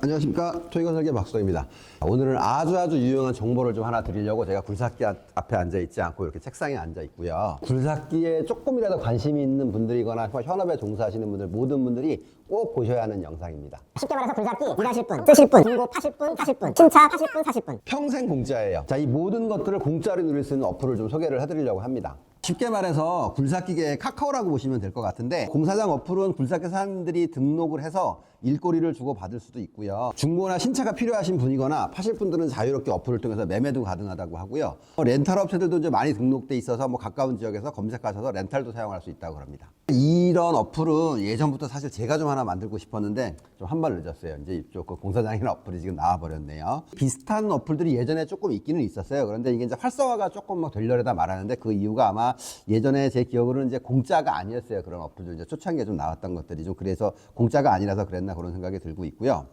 안녕하십니까, 토익건설계 박수호입니다. 오늘은 아주 유용한 정보를 좀 하나 드리려고 제가 굴삭기 앞에 앉아 있지 않고 이렇게 책상에 앉아 있고요. 굴삭기에 조금이라도 관심이 있는 분들이거나 현업에 종사하시는 분들, 모든 분들이 꼭 보셔야 하는 영상입니다. 쉽게 말해서 굴삭기 일하실 분, 쓰실 분, 중고 파실 분, 사실 분, 신차 파실 분, 사실 분. 평생 공짜예요. 자, 이 모든 것들을 공짜로 누릴 수 있는 어플을 좀 소개를 해드리려고 합니다. 쉽게 말해서 굴삭기계의 카카오라고 보시면 될 것 같은데, 공사장 어플은 굴삭기 사람들이 등록을 해서 일거리를 주고 받을 수도 있고요. 중고나 신차가 필요하신 분이거나 파실 분들은 자유롭게 어플을 통해서 매매도 가능하다고 하고요. 렌탈 업체들도 이제 많이 등록돼 있어서 가까운 지역에서 검색하셔서 렌탈도 사용할 수 있다고 합니다. 이런 어플은 예전부터 사실 제가 좀 하나 만들고 싶었는데 좀 한 발 늦었어요. 이제 이쪽 공사장이나 어플이 지금 나와버렸네요. 비슷한 어플들이 예전에 조금 있기는 있었어요. 그런데 이게 이제 활성화가 조금 되려다 말하는데, 그 이유가 아마 예전에 제 기억으로는 이제 공짜가 아니었어요. 그런 어플들 이제 초창기에 좀 나왔던 것들이 좀, 그래서 공짜가 아니라서 그랬나 그런 생각이 들고 있고요.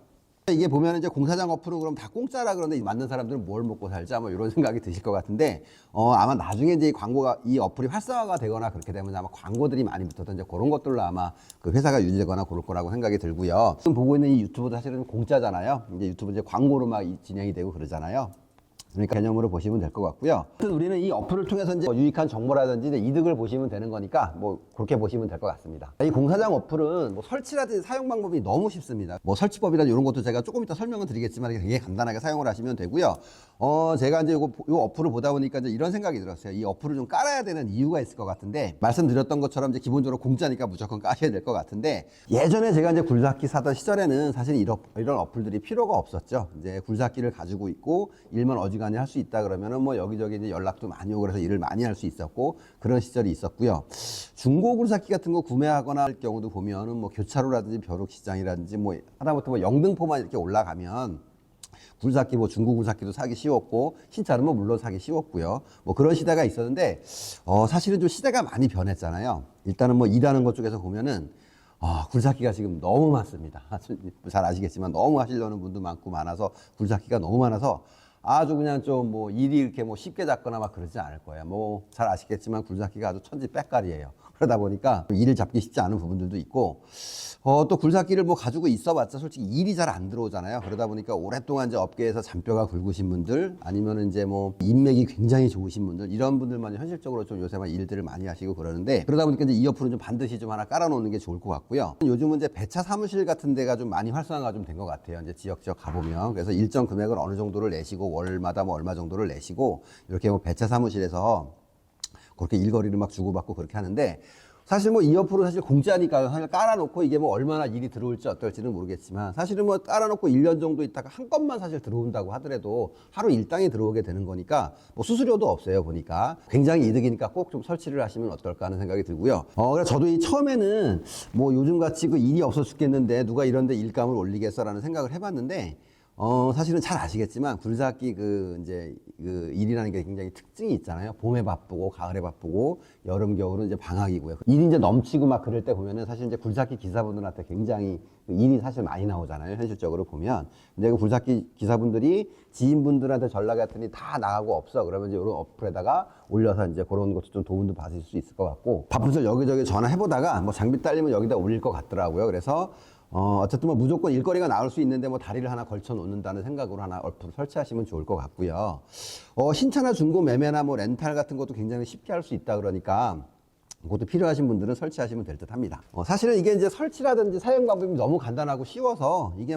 이게 보면 이제 공사장 어플은 그럼 다 공짜라 그런데 만든 사람들은 뭘 먹고 살지, 뭐 이런 생각이 드실 것 같은데, 아마 나중에 이제 이 어플이 활성화가 되거나 그렇게 되면 아마 광고들이 많이 붙어서 이제 그런 것들로 아마 그 회사가 유지되거나 그럴 거라고 생각이 들고요. 지금 보고 있는 이 유튜브도 사실은 공짜잖아요. 이제 유튜브 이제 광고로 막 진행이 되고 그러잖아요. 그러니까 개념으로 보시면 될 것 같고요. 우리는 이 어플을 통해서 이제 유익한 정보라든지 이득을 보시면 되는 거니까 그렇게 보시면 될 것 같습니다. 이 공사장 어플은 설치라든지 사용 방법이 너무 쉽습니다. 설치법이라든지 이런 것도 제가 조금 이따 설명을 드리겠지만 되게 간단하게 사용을 하시면 되고요. 제가 이제 요 어플을 보다 보니까 이제 이런 생각이 들었어요. 이 어플을 좀 깔아야 되는 이유가 있을 것 같은데, 말씀드렸던 것처럼 이제 기본적으로 공짜니까 무조건 까셔야 될 것 같은데, 예전에 제가 이제 굴삭기 사던 시절에는 사실 이런 어플들이 필요가 없었죠. 이제 굴삭기를 가지고 있고 일만 어지간히 할 수 있다 그러면은 여기저기 이제 연락도 많이 오고 그래서 일을 많이 할 수 있었고, 그런 시절이 있었고요. 중고 굴삭기 같은 거 구매하거나 할 경우도 보면은 교차로라든지 벼룩시장이라든지 하다못해 영등포만 이렇게 올라가면 굴삭기 중고 굴삭기도 사기 쉬웠고, 신차는 물론 사기 쉬웠고요. 그런 시대가 있었는데, 사실은 좀 시대가 많이 변했잖아요. 일단은 일하는 것 쪽에서 보면은 굴삭기가 지금 너무 많습니다. 잘 아시겠지만 너무 하시려는 분도 많아서 굴삭기가 너무 많아서 아주 그냥 좀 일이 이렇게 쉽게 잡거나 막 그러지 않을 거예요. 잘 아시겠지만 굴삭기가 아주 천지 빽깔이에요. 그러다 보니까 일을 잡기 쉽지 않은 부분들도 있고, 또 굴삭기를 가지고 있어봤자 솔직히 일이 잘 안 들어오잖아요. 그러다 보니까 오랫동안 이제 업계에서 잔뼈가 굵으신 분들, 아니면 이제 인맥이 굉장히 좋으신 분들, 이런 분들만 현실적으로 좀 요새만 일들을 많이 하시고 그러는데, 그러다 보니까 이제 이 어플은 좀 반드시 좀 하나 깔아놓는 게 좋을 것 같고요. 요즘은 이제 배차 사무실 같은 데가 좀 많이 활성화가 좀 된 것 같아요. 이제 지역 가보면. 그래서 일정 금액을 어느 정도를 내시고, 월마다 얼마 정도를 내시고, 이렇게 배차 사무실에서 그렇게 일거리를 막 주고받고 그렇게 하는데, 사실 이 어플은 사실 공짜니까 사실 깔아놓고 이게 얼마나 일이 들어올지 어떨지는 모르겠지만, 사실은 깔아놓고 1년 정도 있다가 한 건만 사실 들어온다고 하더라도 하루 일당이 들어오게 되는 거니까 수수료도 없어요. 보니까 굉장히 이득이니까 꼭 좀 설치를 하시면 어떨까 하는 생각이 들고요. 그래서 저도 처음에는 요즘같이 일이 없어 죽겠는데 누가 이런데 일감을 올리겠어라는 생각을 해봤는데, 사실은 잘 아시겠지만 굴삭기 일이라는 게 굉장히 특징이 있잖아요. 봄에 바쁘고 가을에 바쁘고 여름 겨울은 이제 방학이고요. 일이 이제 넘치고 막 그럴 때 보면은 사실 이제 굴삭기 기사분들한테 굉장히 일이 사실 많이 나오잖아요. 현실적으로 보면. 근데 그 굴삭기 기사분들이 지인분들한테 전화가 왔더니 다 나가고 없어. 그러면 이제 이런 어플에다가 올려서 이제 그런 것도 좀 도움도 받을 수 있을 것 같고, 바쁘서 여기저기 전화해보다가 장비 딸리면 여기다 올릴 것 같더라고요. 그래서 어쨌든 무조건 일거리가 나올 수 있는데 다리를 하나 걸쳐 놓는다는 생각으로 하나 어플 설치하시면 좋을 것 같고요. 신차나 중고 매매나 렌탈 같은 것도 굉장히 쉽게 할 수 있다 그러니까 그것도 필요하신 분들은 설치하시면 될 듯 합니다. 사실은 이게 이제 설치라든지 사용 방법이 너무 간단하고 쉬워서 이게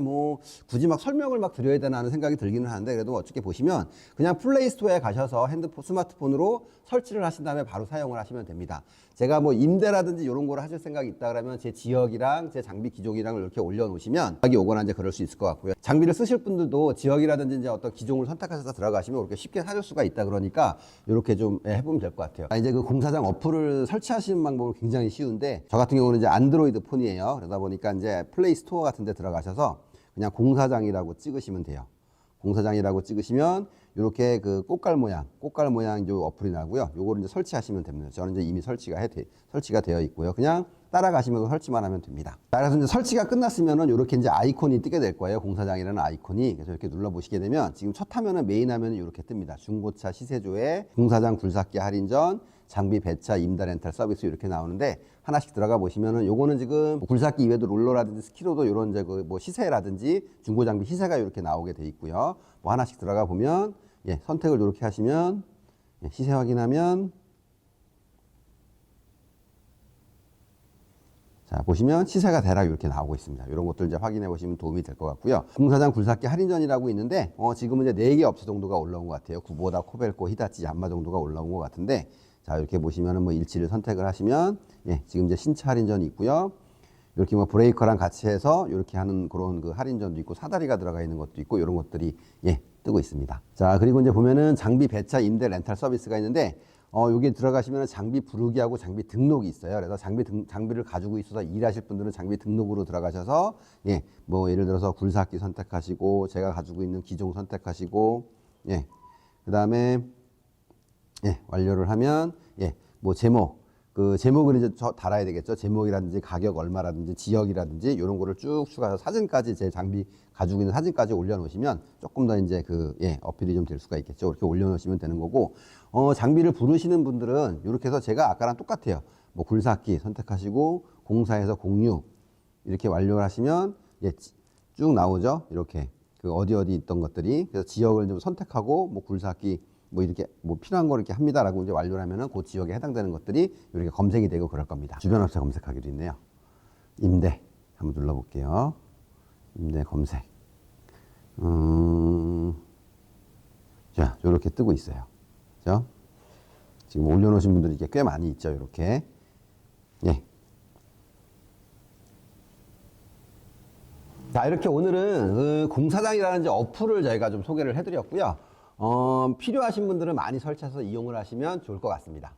굳이 설명을 드려야 되나 하는 생각이 들기는 하는데, 그래도 어떻게 보시면 그냥 플레이스토어에 가셔서 스마트폰으로 설치를 하신 다음에 바로 사용을 하시면 됩니다. 제가 임대라든지 이런 거를 하실 생각이 있다 그러면 제 지역이랑 제 장비 기종이랑 이렇게 올려놓으시면 여기 오거나 이제 그럴 수 있을 것 같고요. 장비를 쓰실 분들도 지역이라든지 이제 어떤 기종을 선택하셔서 들어가시면 그렇게 쉽게 사실 수가 있다 그러니까 이렇게 좀 해보면 될 것 같아요. 이제 그 공사장 어플을 설치하시는 방법은 굉장히 쉬운데, 저 같은 경우는 이제 안드로이드 폰이에요. 그러다 보니까 이제 플레이 스토어 같은 데 들어가셔서 그냥 공사장이라고 찍으시면 돼요. 공사장이라고 찍으시면 이렇게 그 꽃갈 모양 요 어플이 나고요. 요거를 이제 설치하시면 됩니다. 저는 이제 이미 설치가 되어 있고요. 그냥 따라가시면서 설치만 하면 됩니다. 그래서 이제 설치가 끝났으면은 이렇게 이제 아이콘이 뜨게 될 거예요. 공사장이라는 아이콘이. 그래서 이렇게 눌러 보시게 되면 지금 첫 화면은 메인 화면이 이렇게 뜹니다. 중고차 시세조의 공사장 굴삭기 할인전 장비 배차, 임대 렌탈 서비스 이렇게 나오는데 하나씩 들어가 보시면은 요거는 지금 굴삭기 이외에도 롤러라든지 스키로도 요런 이제 그 뭐 시세라든지 중고 장비 시세가 이렇게 나오게 돼 있고요. 뭐 하나씩 들어가 보면 예, 선택을 이렇게 하시면 예, 시세 확인하면 자, 보시면 시세가 대략 이렇게 나오고 있습니다. 이런 것들 이제 확인해 보시면 도움이 될 것 같고요. 공사장 굴삭기 할인전이라고 있는데, 지금은 이제 4개 업체 정도가 올라온 것 같아요. 구보다, 코벨코, 히다치, 야마 정도가 올라온 것 같은데, 자, 이렇게 보시면은 뭐 일치를 선택을 하시면, 예, 지금 이제 신차 할인전이 있고요. 이렇게 뭐 브레이커랑 같이 해서 이렇게 하는 그런 그 할인전도 있고, 사다리가 들어가 있는 것도 있고, 이런 것들이, 예, 뜨고 있습니다. 자, 그리고 이제 보면은 장비 배차, 임대, 렌탈 서비스가 있는데, 여기 들어가시면 장비 부르기하고 장비 등록이 있어요. 그래서 장비를 가지고 있어서 일하실 분들은 장비 등록으로 들어가셔서, 예, 뭐 예를 들어서 굴삭기 선택하시고, 제가 가지고 있는 기종 선택하시고, 예, 그 다음에, 예, 완료를 하면, 예, 뭐 제목, 그 제목을 이제 달아야 되겠죠. 제목이라든지 가격 얼마라든지 지역이라든지 이런 거를 쭉 추가해서 사진까지 제 장비 가지고 있는 사진까지 올려놓으시면 조금 더 이제 그 예, 어필이 좀 될 수가 있겠죠. 이렇게 올려놓으시면 되는 거고, 장비를 부르시는 분들은 이렇게 해서 제가 아까랑 똑같아요. 뭐 굴삭기 선택하시고 공사해서 공유 이렇게 완료를 하시면 예, 쭉 나오죠. 이렇게 그 어디 있던 것들이 그래서 지역을 좀 선택하고 뭐 굴삭기 뭐 이렇게 뭐 필요한 거 이렇게 합니다라고 이제 완료를 하면은 그 지역에 해당되는 것들이 이렇게 검색이 되고 그럴 겁니다. 주변 업체 검색하기도 있네요. 임대 한번 눌러볼게요. 임대 검색. 자, 이렇게 뜨고 있어요. 그죠? 지금 올려놓으신 분들이 이게 꽤 많이 있죠. 이렇게. 예. 자, 이렇게 오늘은 그 공사장이라는 이제 어플을 저희가 좀 소개를 해드렸고요. 필요하신 분들은 많이 설치해서 이용을 하시면 좋을 것 같습니다.